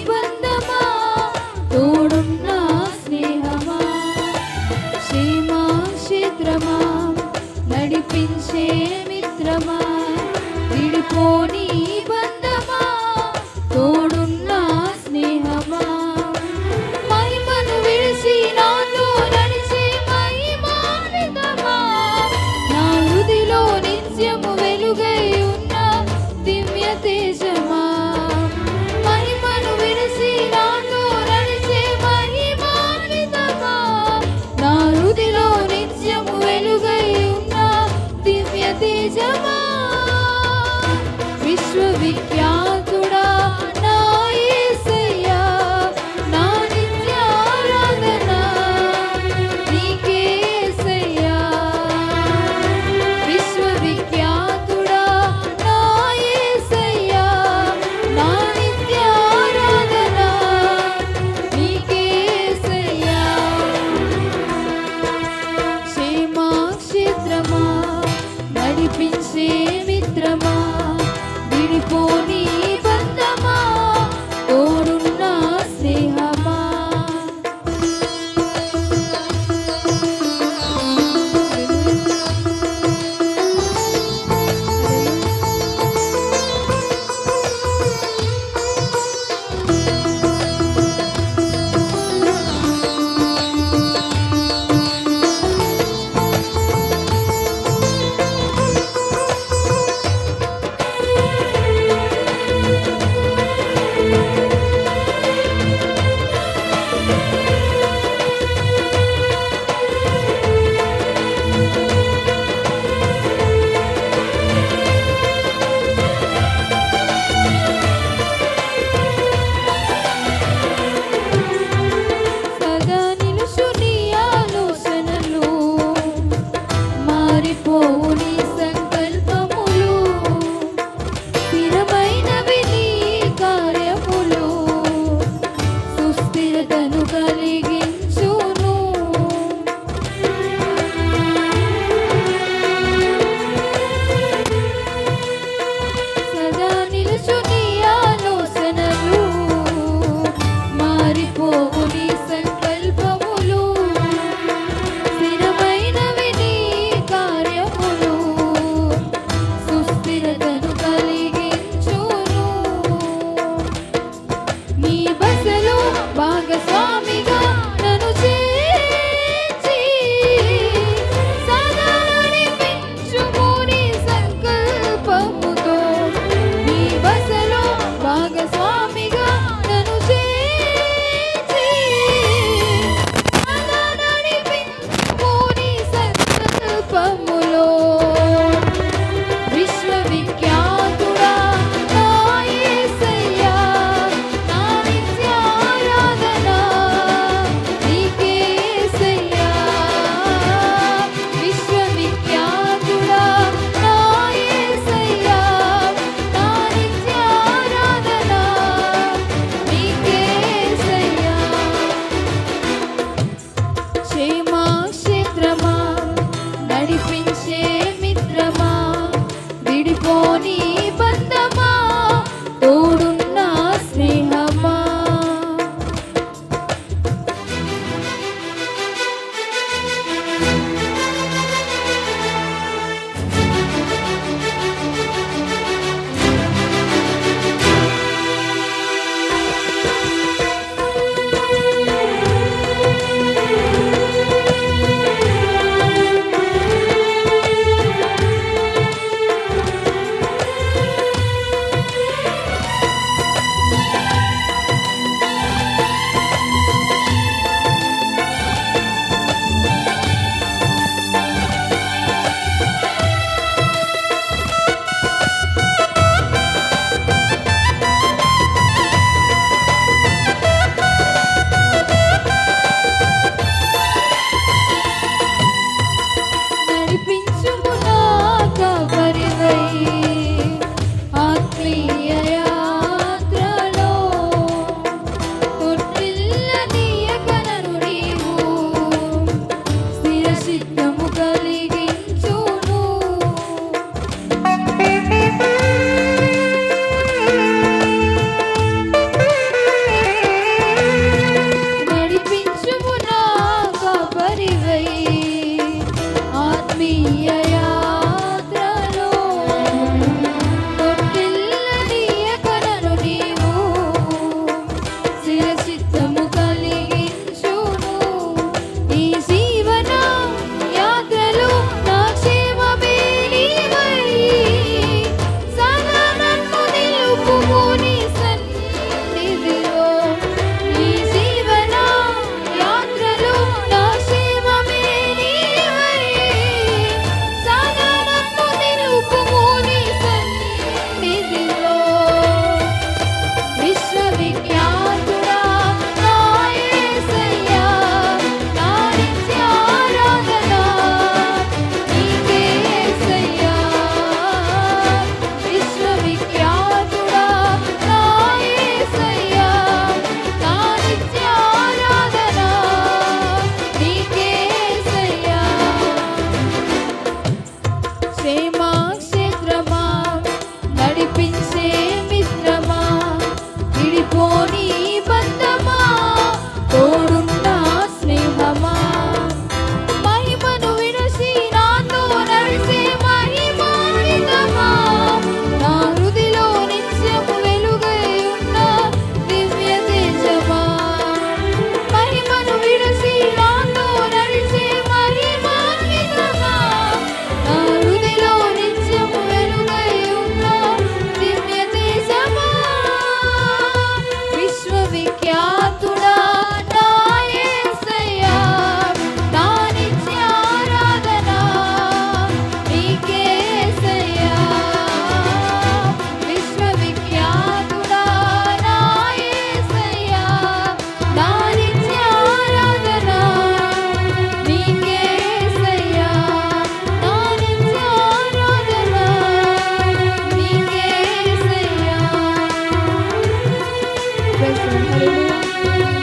బంధమా తోడున్న స్నేహమా క్షేమా క్షేత్రమా నడిపించే మిత్రమా విడిపోని బంధమా తోడున్న స్నేహమా మహిమను విడిచి నాతో నడిచే మహిమాన్వితమా నా హృదిలో నిత్యము వెలుగై ఉన్న దివ్య తేజమా మహిమను విడిచి నాతో నడిచే మహిమాన్వితమా నా హృదిలో నిత్యము వెలుగై ఉన్న దివ్య తేజమా విశ్వవిఖ్యాతుడా నా యేసయ్యా నా నిత్య ఆరాధన నీకే యేసయ్యా విశ్వవిఖ్యాతుడా నా యేసయ్యా నా నిత్య ఆరాధన నీకే యేసయ్యా క్షేమా క్షేత్రమా నడిపించే మిత్రమా విడిపోని బంధమా తోడున్న స్నేహమా సదా నిలుచు నీ ఆలోచనలు మారిపోవు నీ సంకల్పములు స్థిరమైనవి నీ కార్యములు సుస్థిరతను కలిగించును సదా నిలుచు నీ ఆలోచనలు మారిపోవు నీ సంకల్పములు స్థిరమైనవి నీ కార్యములు సుస్థిరతను కలిగించును నీ బసలో భాగస్వామిగా నన్ను చేర్చి సదా నడిపించుము నీ సంకల్పముతో నీ బసలో ప్రైజ్ లార్డ్. హల్లెలూయా.